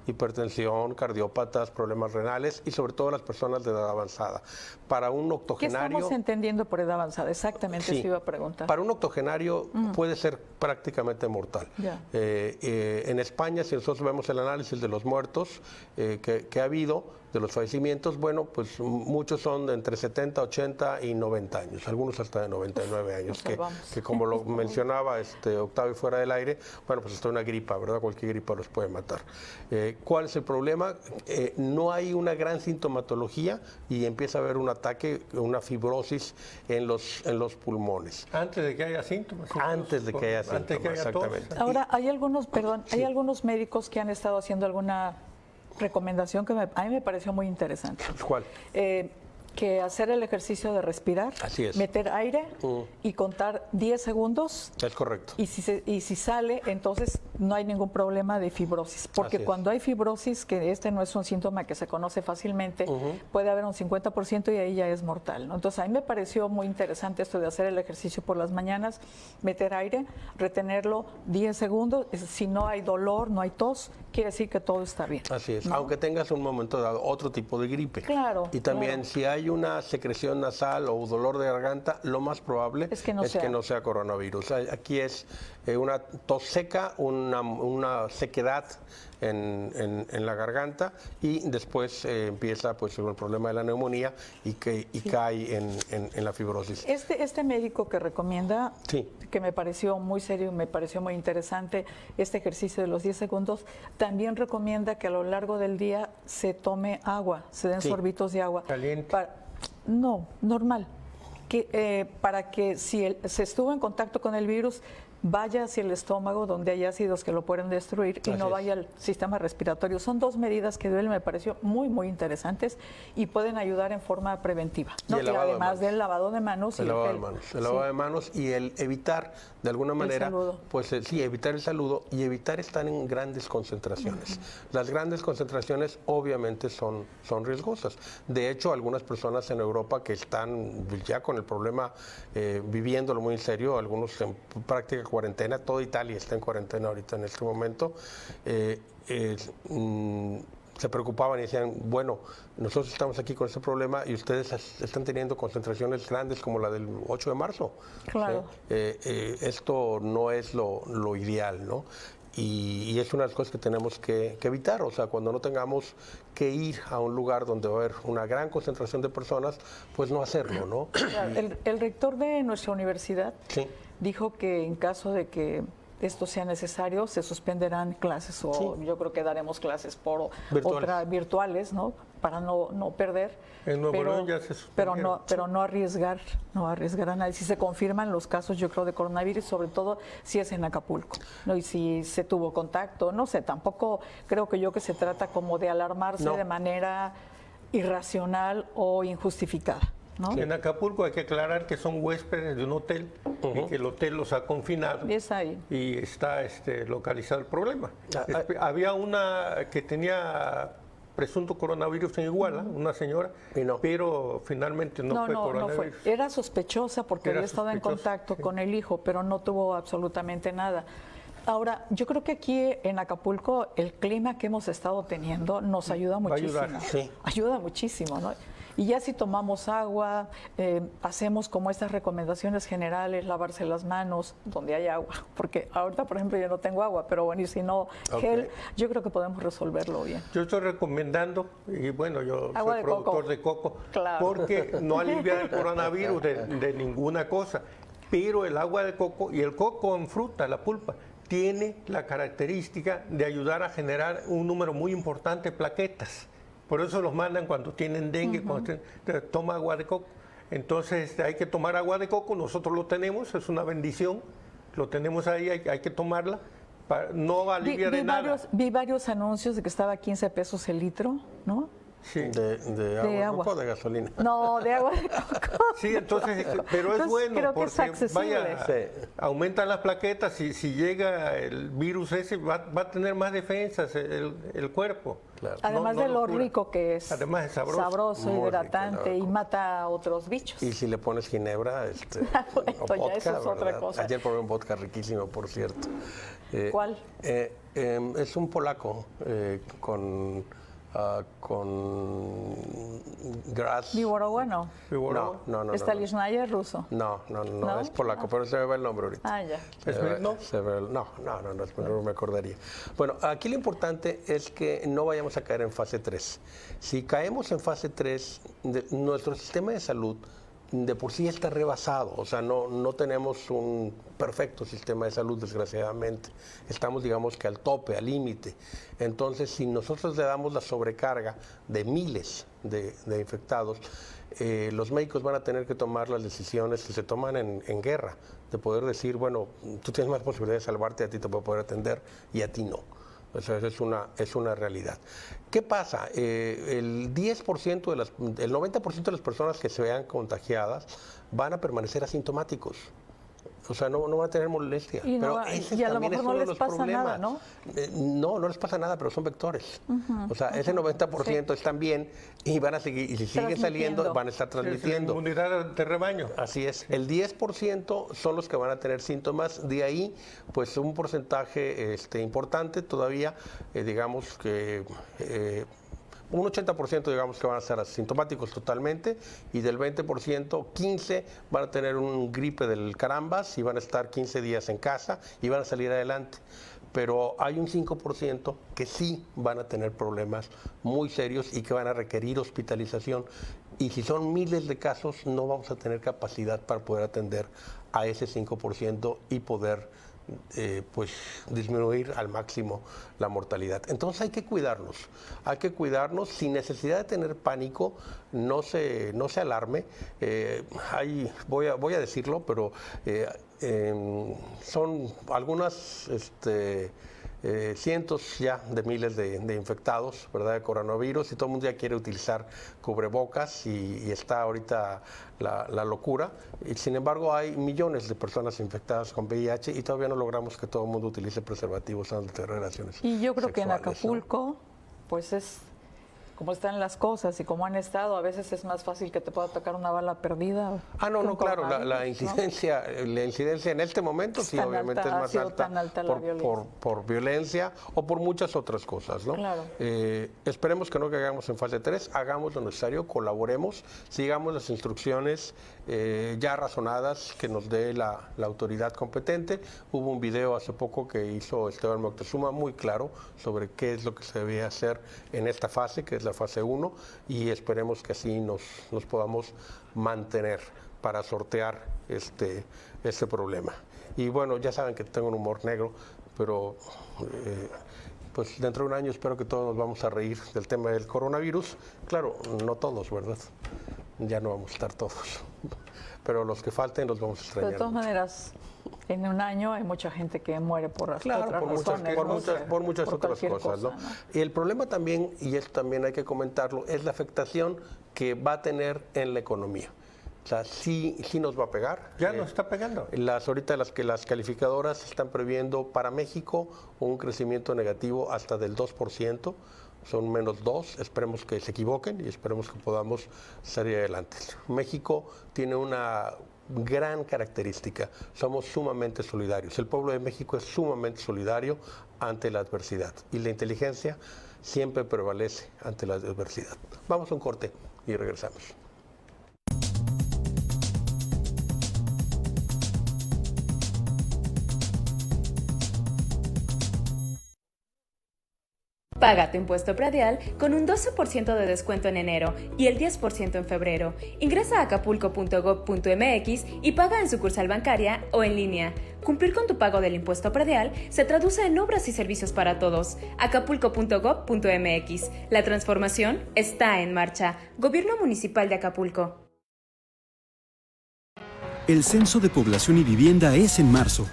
hipertensión, cardiópatas, problemas renales y sobre todo las personas de edad avanzada. Para un octogenario... ¿Qué estamos entendiendo por edad avanzada? Exactamente, sí, eso iba a preguntar. Para un octogenario puede ser prácticamente mortal. En España, si nosotros vemos el análisis de los muertos que ha habido, de los fallecimientos, bueno, pues muchos son de entre 70, 80 y 90 años, algunos hasta de 99 años, que como lo mencionaba Octavio fuera del aire, bueno, pues está una gripa, ¿verdad? Cualquier gripa los puede matar. ¿Cuál es el problema? No hay una gran sintomatología y empieza a haber un ataque, una fibrosis en los pulmones. Antes de que haya síntomas. Antes de que haya síntomas, exactamente. Ahora, hay algunos médicos que han estado haciendo alguna recomendación que a mí me pareció muy interesante. ¿Cuál? que hacer el ejercicio de respirar, Así es. meter aire y contar 10 segundos. Es correcto. Y si sale, entonces no hay ningún problema de fibrosis. Porque Así es. cuando hay fibrosis, que este no es un síntoma que se conoce fácilmente, puede haber un 50% y ahí ya es mortal, ¿no? Entonces a mí me pareció muy interesante esto de hacer el ejercicio por las mañanas, meter aire, retenerlo 10 segundos. Si no hay dolor, no hay tos, quiere decir que todo está bien. Así es, ¿no? aunque tengas un momento dado otro tipo de gripe. Claro, Y también claro. si hay una secreción nasal o dolor de garganta, lo más probable Es que no sea. coronavirus. Aquí es una tos seca, una sequedad en la garganta y después empieza pues el problema de la neumonía y cae en la fibrosis. Este médico que recomienda, Sí. que me pareció muy serio y me pareció muy interesante, este ejercicio de los 10 segundos, también recomienda que a lo largo del día se tome agua, se den Sí. sorbitos de agua. ¿Caliente? No, normal. Para que si se estuvo en contacto con el virus, vaya hacia el estómago donde hay ácidos que lo pueden destruir y Así no es. vaya al sistema respiratorio. Son dos medidas que me pareció muy, muy interesantes y pueden ayudar en forma preventiva, ¿no? Y el lavado de además manos. del lavado de manos. El y lavado de gel. manos, el Sí. lavado de manos y el evitar de alguna manera, saludo. pues sí, evitar el saludo y evitar estar en grandes concentraciones. Las grandes concentraciones obviamente son riesgosas. De hecho, algunas personas en Europa que están ya con el problema viviéndolo muy en serio, algunos en práctica cuarentena, toda Italia está en cuarentena ahorita en este momento. Se preocupaban y decían, bueno, nosotros estamos aquí con este problema y ustedes están teniendo concentraciones grandes como la del 8 de marzo. Claro. Esto no es lo ideal, ¿no? Y es una de las cosas que tenemos que evitar. O sea, cuando no tengamos que ir a un lugar donde va a haber una gran concentración de personas, pues no hacerlo, ¿no? El rector de nuestra universidad Sí. dijo que en caso de que esto sea necesario, se suspenderán clases o Sí. yo creo que daremos clases por Virtuales. virtuales, ¿no? Para no perder. En Nuevo León ya se suspendieron. pero no arriesgar a nadie. Si se confirman los casos, yo creo, de coronavirus, sobre todo si es en Acapulco, ¿no? Y si se tuvo contacto, no sé, tampoco creo que se trata como de alarmarse No. de manera irracional o injustificada, ¿no? En Acapulco hay que aclarar que son huéspedes de un hotel y que el hotel los ha confinado. Es ahí. Y está localizado el problema. Había una que tenía presunto coronavirus en Iguala, una señora, Y no. pero finalmente no fue No fue. coronavirus. Era sospechosa porque Era había estado en sospechosa, contacto sí. con el hijo, pero no tuvo absolutamente nada. Ahora, yo creo que aquí en Acapulco el clima que hemos estado teniendo nos ayuda Va a muchísimo. ayudar, sí. Ayuda muchísimo, ¿no? Y ya si tomamos agua, hacemos como estas recomendaciones generales, lavarse las manos donde hay agua, porque ahorita, por ejemplo, yo no tengo agua, pero bueno, y si no, gel, yo creo que podemos resolverlo bien. Yo estoy recomendando, y bueno, yo Agua soy de productor coco. de coco, Claro. porque no alivia el coronavirus de ninguna cosa, pero el agua de coco y el coco en fruta, la pulpa, tiene la característica de ayudar a generar un número muy importante de plaquetas. Por eso los mandan cuando tienen dengue, toma agua de coco. Entonces hay que tomar agua de coco, nosotros lo tenemos, es una bendición, lo tenemos ahí, hay que tomarla, no alivia de nada. Vi varios anuncios de que estaba a 15 pesos el litro, ¿no? Sí. De agua, De agua. coco o de gasolina. No, de agua de coco. Sí, entonces, pero es Entonces, bueno creo que es porque accesible. Sí. aumentan las plaquetas, si llega el virus ese va a tener más defensas el cuerpo. Claro. Además No de lo cura. rico que es. Además es sabroso. Muy hidratante rico, y ¿no? mata a otros bichos. Y si le pones ginebra, Bueno, o ya vodka, eso es otra ¿verdad? cosa. Ayer probé un vodka riquísimo, por cierto. ¿Cuál? Es un polaco con Gras. Viborowa no. No. Stalisnaya es ruso. No, ¿No? es polaco, pero se me va el nombre ahorita. Ah, ya. ¿Es Smirnoff? No me acordaría. Bueno, aquí lo importante es que no vayamos a caer en fase 3. Si caemos en fase 3, nuestro sistema de salud de por sí está rebasado, o sea, no tenemos un perfecto sistema de salud, desgraciadamente. Estamos, digamos que al tope, al límite. Entonces, si nosotros le damos la sobrecarga de miles de infectados, los médicos van a tener que tomar las decisiones que se toman en guerra, de poder decir, bueno, tú tienes más posibilidad de salvarte, a ti te puedo poder atender y a ti no. O sea, es una realidad. ¿Qué pasa? El 90% de las personas que se vean contagiadas van a permanecer asintomáticos. O sea, no van a tener molestia. Y, pero y a lo mejor no les pasa nada, ¿no? No les pasa nada, pero son vectores. O sea, ese 90% están bien y van a seguir, y si sigue saliendo, van a estar transmitiendo. Es inmunidad de rebaño. Así es. El 10% son los que van a tener síntomas. De ahí, pues un porcentaje importante todavía, digamos que... un 80% digamos que van a ser asintomáticos totalmente, y del 20%, 15 van a tener un gripe del carambas y van a estar 15 días en casa y van a salir adelante. Pero hay un 5% que sí van a tener problemas muy serios y que van a requerir hospitalización. Y si son miles de casos, no vamos a tener capacidad para poder atender a ese 5% y poder pues disminuir al máximo la mortalidad. Entonces hay que cuidarnos sin necesidad de tener pánico. No se alarme. Voy a decirlo, pero son algunas cientos ya de miles de infectados, ¿verdad?, de coronavirus, y todo el mundo ya quiere utilizar cubrebocas y está ahorita la locura. Y sin embargo hay millones de personas infectadas con VIH y todavía no logramos que todo el mundo utilice preservativos ante relaciones Y yo creo sexuales, que en Acapulco, ¿no? pues es como están las cosas y como han estado, a veces es más fácil que te pueda tocar una bala perdida. No, claro, la incidencia en este momento sí, obviamente es más alta por violencia o por muchas otras cosas, ¿no? Claro. Esperemos que no caigamos en fase 3, hagamos lo necesario, colaboremos, sigamos las instrucciones ya razonadas que nos dé la autoridad competente. Hubo un video hace poco que hizo Esteban Moctezuma muy claro sobre qué es lo que se debe hacer en esta fase, que es la fase 1, y esperemos que así nos podamos mantener para sortear este problema. Y bueno, ya saben que tengo un humor negro, pero pues dentro de un año espero que todos nos vamos a reír del tema del coronavirus. Claro, no todos, ¿verdad? Ya no vamos a estar todos, pero los que falten los vamos a extrañar. De todas maneras, en un año hay mucha gente que muere por otras razones, por muchas otras cosas, ¿no? ¿no? Y el problema también, y esto también hay que comentarlo, es la afectación que va a tener en la economía. O sea, sí nos va a pegar. Ya nos está pegando. Ahorita las calificadoras están previendo para México un crecimiento negativo hasta del 2%. Son menos 2, esperemos que se equivoquen y esperemos que podamos salir adelante. México tiene una gran característica, somos sumamente solidarios. El pueblo de México es sumamente solidario ante la adversidad y la inteligencia siempre prevalece ante la adversidad. Vamos a un corte y regresamos. Paga tu impuesto predial con un 12% de descuento en enero y el 10% en febrero. Ingresa a acapulco.gov.mx y paga en sucursal bancaria o en línea. Cumplir con tu pago del impuesto predial se traduce en obras y servicios para todos. acapulco.gov.mx. La transformación está en marcha. Gobierno Municipal de Acapulco. El Censo de Población y Vivienda es en marzo.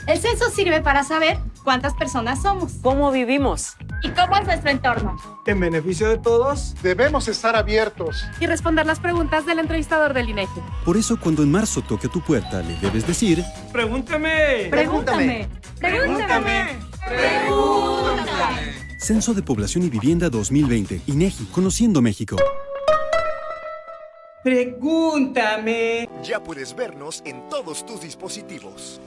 El censo sirve para saber cuántas personas somos, cómo vivimos y cómo es nuestro entorno. En beneficio de todos, debemos estar abiertos y responder las preguntas del entrevistador del INEGI. Por eso, cuando en marzo toque a tu puerta, le debes decir: ¡Pregúntame! ¡Pregúntame! ¡Pregúntame! ¡Pregúntame! Censo de Población y Vivienda 2020. INEGI, Conociendo México. ¡Pregúntame! Ya puedes vernos en todos tus dispositivos.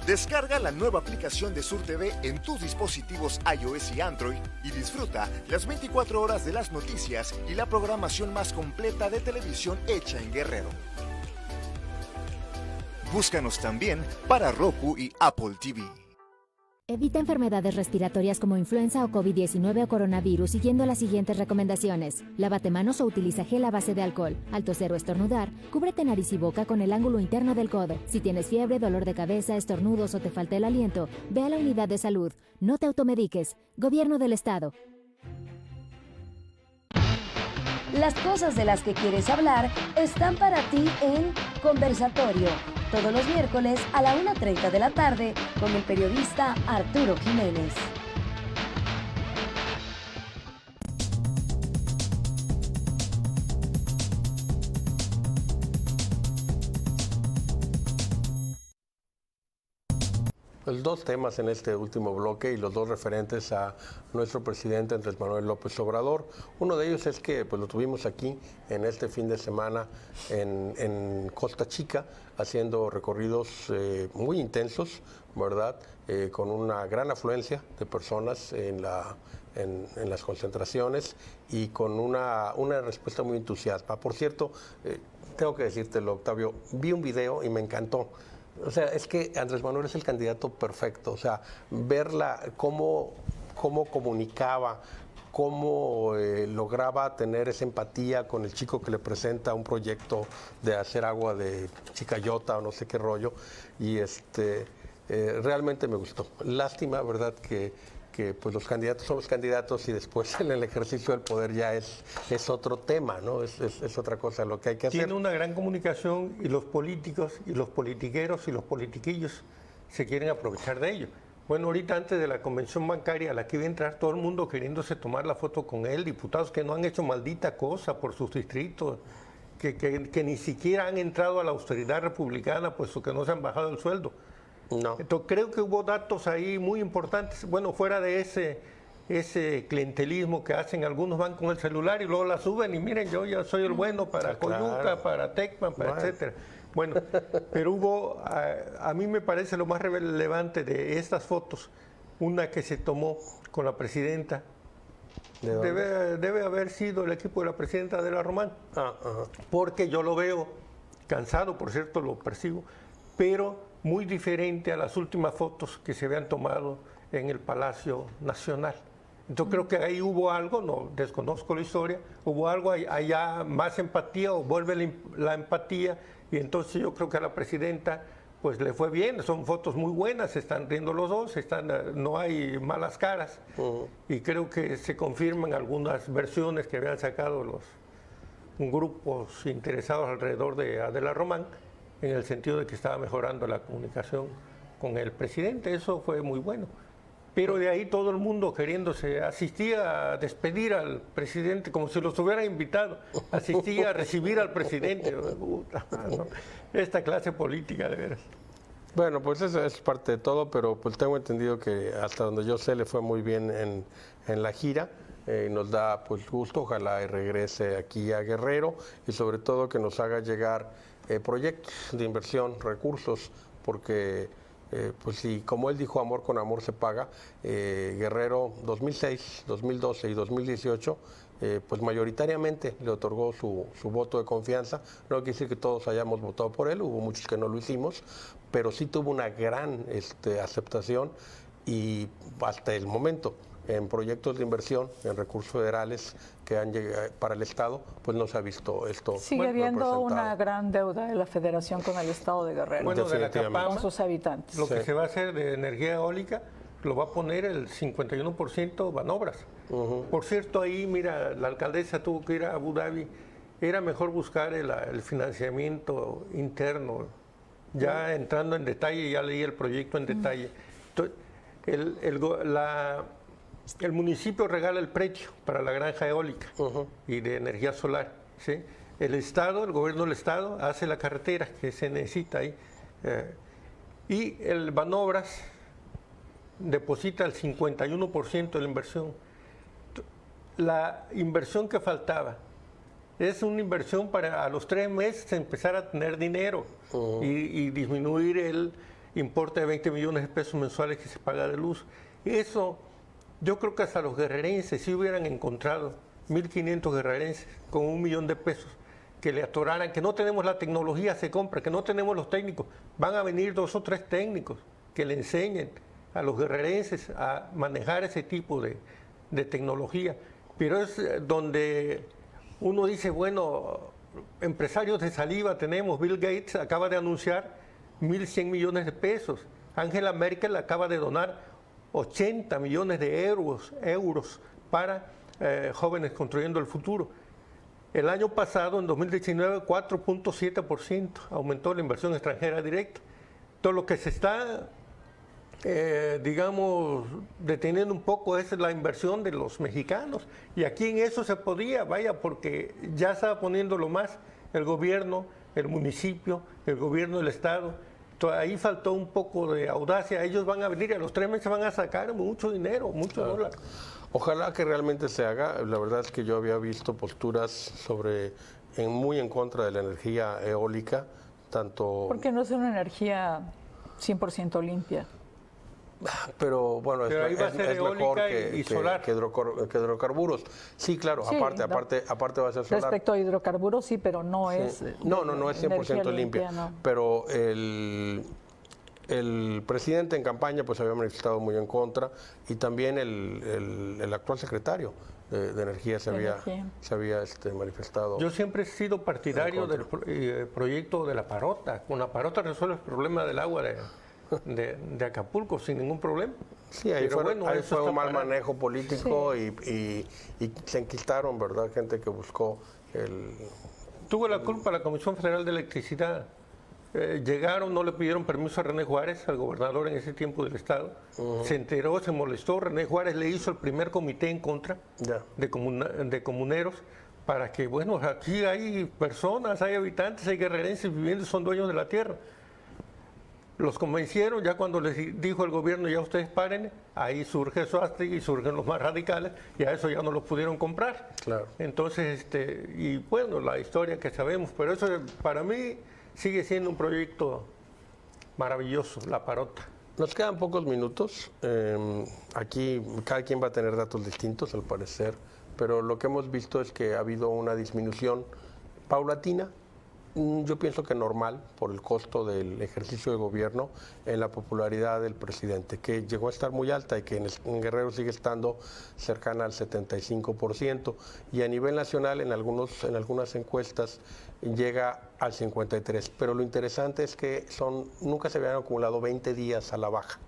Descarga la nueva aplicación de Sur TV en tus dispositivos iOS y Android y disfruta las 24 horas de las noticias y la programación más completa de televisión hecha en Guerrero. Búscanos también para Roku y Apple TV. Evita enfermedades respiratorias como influenza o COVID-19 o coronavirus siguiendo las siguientes recomendaciones. Lávate manos o utiliza gel a base de alcohol. Al toser o estornudar, cúbrete nariz y boca con el ángulo interno del codo. Si tienes fiebre, dolor de cabeza, estornudos o te falta el aliento, ve a la unidad de salud. No te automediques. Gobierno del Estado. Las cosas de las que quieres hablar están para ti en Conversatorio. todos los miércoles a la 1:30 de la tarde con el periodista Arturo Jiménez. Pues dos temas en este último bloque y los dos referentes a nuestro presidente Andrés Manuel López Obrador. Uno de ellos es que pues, lo tuvimos aquí en este fin de semana en Costa Chica, haciendo recorridos muy intensos, ¿verdad? Con una gran afluencia de personas en las concentraciones y con una respuesta muy entusiasta. Por cierto, tengo que decírtelo, Octavio, vi un video y me encantó. O sea, es que Andrés Manuel es el candidato perfecto. O sea, verla, cómo comunicaba, cómo lograba tener esa empatía con el chico que le presenta un proyecto de hacer agua de Chicayota o no sé qué rollo. Y realmente me gustó. Lástima, ¿verdad?, que pues los candidatos son los candidatos y después en el ejercicio del poder ya es otro tema, ¿no? Es otra cosa lo que hay que hacer. Tiene una gran comunicación y los políticos y los politiqueros y los politiquillos se quieren aprovechar de ello. Bueno, ahorita antes de la convención bancaria a la que iba a entrar todo el mundo queriéndose tomar la foto con él, diputados que no han hecho maldita cosa por sus distritos, que ni siquiera han entrado a la austeridad republicana puesto que no se han bajado el sueldo. No. Entonces creo que hubo datos ahí muy importantes, bueno, fuera de ese clientelismo que hacen, algunos van con el celular y luego la suben y miren, yo ya soy el bueno para Coyuca, para Tecpan, para etcétera. Bueno, pero hubo, a mí me parece lo más relevante de estas fotos, una que se tomó con la presidenta. Debe haber sido el equipo de la presidenta Adela Román, porque yo lo veo cansado, por cierto, lo percibo, pero muy diferente a las últimas fotos que se habían tomado en el Palacio Nacional. Entonces creo que ahí hubo algo, no desconozco la historia, hubo algo allá más empatía o vuelve la empatía y entonces yo creo que a la presidenta pues le fue bien, son fotos muy buenas, se están riendo los dos, no hay malas caras y creo que se confirman algunas versiones que habían sacado los grupos interesados alrededor de Adela Román, en el sentido de que estaba mejorando la comunicación con el presidente, eso fue muy bueno. Pero de ahí todo el mundo asistía a despedir al presidente como si los hubieran invitado, asistía a recibir al presidente. Esta clase política, de veras. Bueno, pues eso es parte de todo, pero pues tengo entendido que hasta donde yo sé le fue muy bien en la gira. Nos da pues gusto, ojalá y regrese aquí a Guerrero y sobre todo que nos haga llegar proyectos de inversión, recursos, porque pues si como él dijo, amor con amor se paga, Guerrero 2006, 2012 y 2018 pues mayoritariamente le otorgó su voto de confianza. No quiere decir que todos hayamos votado por él, hubo muchos que no lo hicimos, pero sí tuvo una gran aceptación y hasta el momento en proyectos de inversión, en recursos federales que han llegado para el Estado, pues no se ha visto esto. Sigue habiendo una gran deuda de la Federación con el Estado de Guerrero, bueno, de la Capama, con sus habitantes. Lo que se va a hacer de energía eólica lo va a poner el 51% Banobras. Por cierto, ahí, mira, la alcaldesa tuvo que ir a Abu Dhabi, era mejor buscar el financiamiento interno. Ya entrando en detalle, ya leí el proyecto en detalle. Entonces, el municipio regala el predio para la granja eólica y de energía solar, ¿sí? El Estado, el gobierno del Estado, hace la carretera que se necesita ahí. Y el Banobras deposita el 51% de la inversión. La inversión que faltaba es una inversión para a los 3 meses empezar a tener dinero y disminuir el importe de 20 millones de pesos mensuales que se paga de luz. Eso, yo creo que hasta los guerrerenses, si hubieran encontrado 1.500 guerrerenses con 1 millón de pesos, que le atoraran, que no tenemos la tecnología, se compra, que no tenemos los técnicos, van a venir 2 o 3 técnicos que le enseñen a los guerrerenses a manejar ese tipo de tecnología. Pero es donde uno dice, bueno, empresarios de saliva tenemos, Bill Gates acaba de anunciar 1.100 millones de pesos, Angela Merkel acaba de donar 80 millones de euros para jóvenes construyendo el futuro. El año pasado, en 2019, 4.7% aumentó la inversión extranjera directa. Todo lo que se está, digamos, deteniendo un poco es la inversión de los mexicanos. Y aquí en eso se podía, vaya, porque ya estaba poniéndolo más el gobierno, el municipio, el gobierno del estado. Ahí faltó un poco de audacia. Ellos van a venir, a los 3 meses van a sacar mucho dinero, mucho dólar. Ojalá que realmente se haga. La verdad es que yo había visto posturas muy en contra de la energía eólica, tanto... Porque no es una energía 100% limpia. Pero bueno, pero es mejor que hidrocarburos. Sí, claro, sí, aparte va a ser solar. Respecto a hidrocarburos, sí, pero no sí. es... No es 100% limpia. No. Pero el presidente en campaña pues había manifestado muy en contra, y también el actual secretario de Energía se había manifestado. Yo siempre he sido partidario del proyecto de la Parota. Con la Parota resuelve el problema del agua de Acapulco sin ningún problema. Sí, ahí fue un mal manejo político, sí. y se enquistaron, ¿verdad? Gente que buscó Tuvo la culpa la Comisión Federal de Electricidad. Llegaron, no le pidieron permiso a René Juárez, al gobernador en ese tiempo del estado. Se enteró, se molestó. René Juárez le hizo el primer comité en contra de comuneros, para que, bueno, aquí hay personas, hay habitantes, hay guerrerenses viviendo, son dueños de la tierra. Los convencieron, ya cuando les dijo el gobierno, ya ustedes paren, ahí surge Suástegui y surgen los más radicales, y a eso ya no los pudieron comprar. Claro. Entonces, y bueno, la historia que sabemos, pero eso para mí sigue siendo un proyecto maravilloso, la Parota. Nos quedan pocos minutos. Aquí cada quien va a tener datos distintos, al parecer, pero lo que hemos visto es que ha habido una disminución paulatina, yo pienso que normal, por el costo del ejercicio de gobierno, en la popularidad del presidente, que llegó a estar muy alta y que en Guerrero sigue estando cercana al 75%, y a nivel nacional en algunas encuestas llega al 53%, pero lo interesante es que nunca se habían acumulado 20 días a la baja.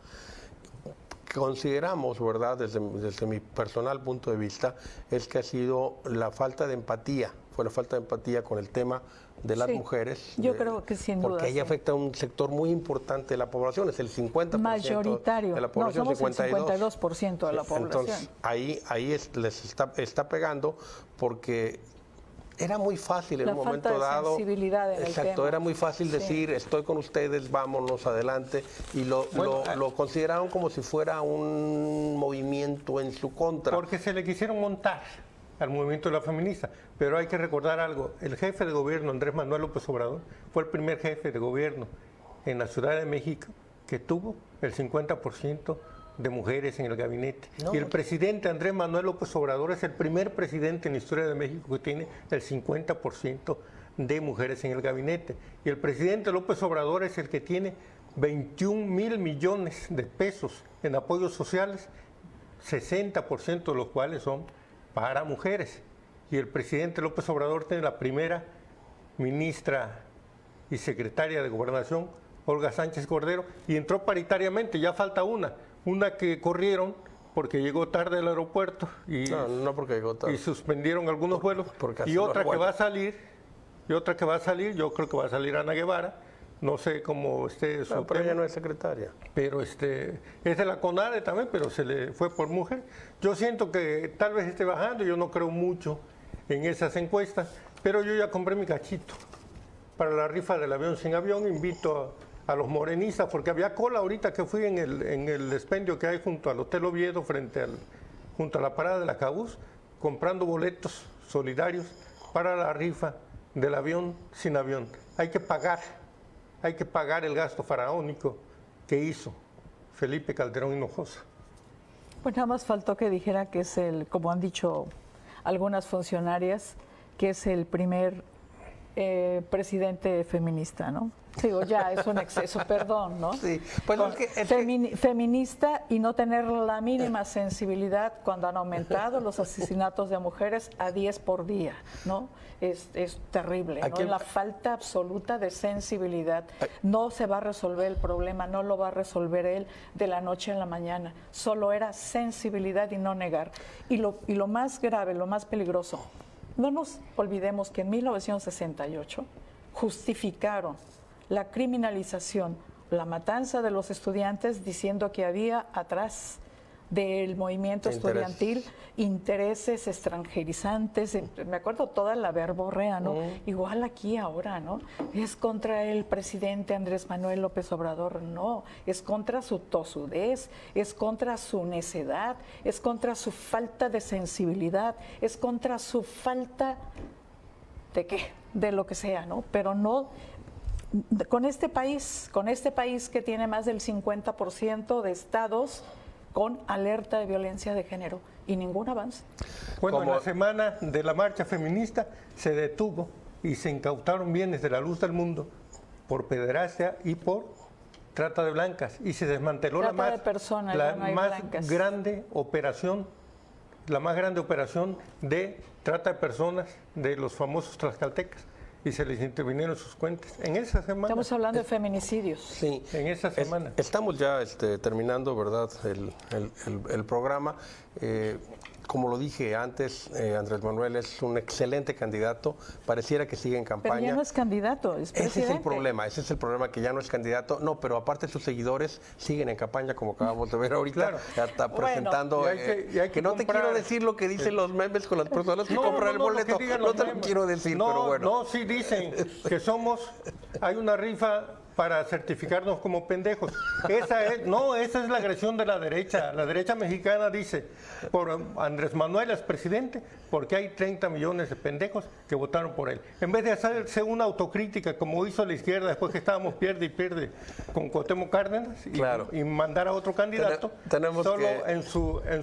Consideramos, ¿verdad?, desde mi personal punto de vista, es que ha sido la falta de empatía, fue la falta de empatía con el tema de las mujeres. Yo creo que sin duda. Porque ahí afecta a un sector muy importante de la población, es el 50% mayoritario de la población. No, somos 52% de la población. Entonces, ahí les está pegando, porque era muy fácil en un momento dado. Sensibilidad en el tema. Era muy fácil decir, estoy con ustedes, vámonos adelante, y lo consideraron como si fuera un movimiento en su contra. Porque se le quisieron montar al movimiento de la feminista, pero hay que recordar algo: el jefe de gobierno, Andrés Manuel López Obrador, fue el primer jefe de gobierno en la Ciudad de México que tuvo el 50% de mujeres en el gabinete. Y el presidente Andrés Manuel López Obrador es el primer presidente en la historia de México que tiene el 50% de mujeres en el gabinete. Y el presidente López Obrador es el que tiene 21,000 millones de pesos en apoyos sociales, 60% de los cuales son para mujeres. Y el presidente López Obrador tiene la primera ministra y secretaria de Gobernación, Olga Sánchez Cordero, y entró paritariamente. Ya falta una que corrieron porque llegó tarde al aeropuerto y no porque llegó tarde, y suspendieron algunos vuelos, y otra que va a salir, yo creo que va a salir Ana Guevara, no sé cómo esté su pero ella no es secretaria. Pero es de la CONADE también, pero se le fue por mujer. Yo siento que tal vez esté bajando, yo no creo mucho en esas encuestas, pero yo ya compré mi cachito para la rifa del avión sin avión. Invito a los morenistas, porque había cola ahorita que fui en el expendio que hay junto al Hotel Oviedo, junto a la parada de la Cabús, comprando boletos solidarios para la rifa del avión sin avión. Hay que pagar el gasto faraónico que hizo Felipe Calderón Hinojosa. Pues nada más faltó que dijera que es como han dicho algunas funcionarias, que es el primer presidente feminista, ¿no? Digo, ya es un exceso, perdón, ¿no? Sí, pues feminista y no tener la mínima sensibilidad cuando han aumentado los asesinatos de mujeres a 10 por día, ¿no? Es terrible, ¿no? La falta absoluta de sensibilidad. No se va a resolver el problema, no lo va a resolver él de la noche a la mañana. Solo era sensibilidad y no negar. Y lo más grave, lo más peligroso, No nos olvidemos que en 1968 justificaron la criminalización, la matanza de los estudiantes, diciendo que había atrás del movimiento estudiantil intereses extranjerizantes. Me acuerdo toda la verborrea, ¿no? Igual aquí ahora, ¿no? Es contra el presidente Andrés Manuel López Obrador, no. Es contra su tosudez, es contra su necedad, es contra su falta de sensibilidad, es contra su falta de qué, de lo que sea, ¿no? Pero no con este país que tiene más del 50% de estados con alerta de violencia de género y ningún avance. Bueno, en la semana de la marcha feminista se detuvo y se incautaron bienes de la luz del mundo por pederastia y por trata de blancas, y se desmanteló la más grande operación de trata de personas de los famosos tlaxcaltecas, y se les intervinieron sus cuentas. En esa semana... Estamos hablando de feminicidios. Sí. En esa semana. Estamos ya terminando, ¿verdad?, el programa. Como lo dije antes, Andrés Manuel es un excelente candidato. Pareciera que sigue en campaña. Pero ya no es candidato, es presidente. Ese es el problema, que ya no es candidato. No, pero aparte sus seguidores siguen en campaña, como acabamos de ver ahorita. Claro. Ya está presentando... y hay que no te quiero decir lo que dicen los memes con las personas que compran el boleto. No te lo quiero decir, pero bueno. No, sí dicen que hay una rifa para certificarnos como pendejos. Esa es la agresión de la derecha. La derecha mexicana dice, por Andrés Manuel es presidente, porque hay 30 millones de pendejos que votaron por él. En vez de hacerse una autocrítica, como hizo la izquierda después que estábamos pierde y pierde con Cuauhtémoc Cárdenas, y mandar a otro candidato, en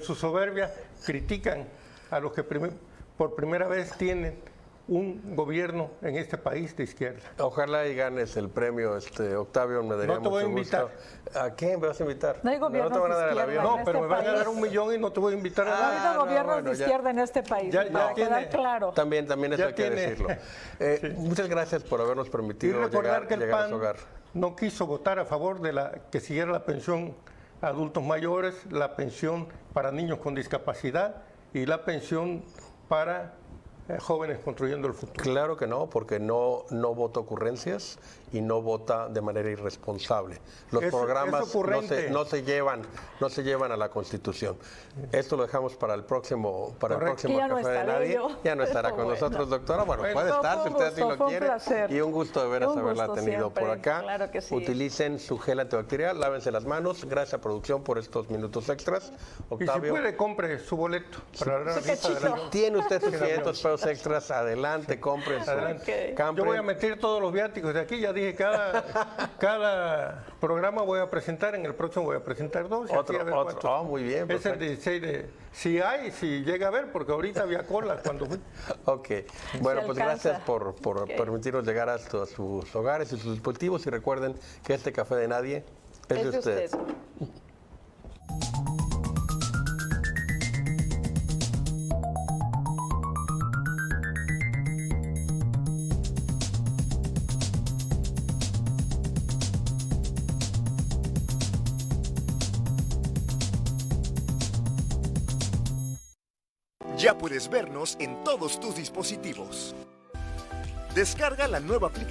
su soberbia critican a los que por primera vez tienen un gobierno en este país de izquierda. Ojalá y ganes el premio, Octavio, me daría no te voy a invitar. Gusto. ¿A quién me vas a invitar? No hay gobiernos te van a dar el avión. No, pero me van a dar $1 millón y no te voy a invitar a nada. No ha habido gobiernos de izquierda en este país, para quedar claro. También eso hay que decirlo. Muchas gracias por habernos permitido recordar que el llegar a su PAN hogar. No quiso votar a favor de que siguiera la pensión a adultos mayores, la pensión para niños con discapacidad y la pensión para jóvenes construyendo el futuro. Claro que no, porque no vota ocurrencias y no vota de manera irresponsable. Los programas no se llevan a la Constitución. Esto lo dejamos para el próximo Café de Nadie. Ya no estará con nosotros, doctora. Bueno, puede estar si usted así lo quiere. Y un gusto de veras haberla tenido por acá. Claro que sí. Utilicen su gel antibacterial, lávense las manos. Gracias a producción por estos minutos extras. Octavio, y si puede, compre su boleto. Tiene usted sus 500 pesos extras, adelante, compren su. Yo voy a meter todos los viáticos de aquí, ya dije, cada programa voy a presentar, en el próximo voy a presentar 2. Otro. Muy bien. Es el 16 si llega a haber, porque ahorita había cola cuando fui. Ok. Bueno, pues gracias por permitirnos llegar hasta sus hogares y sus dispositivos, y recuerden que este Café de Nadie es de usted. Ya puedes vernos en todos tus dispositivos. Descarga la nueva aplicación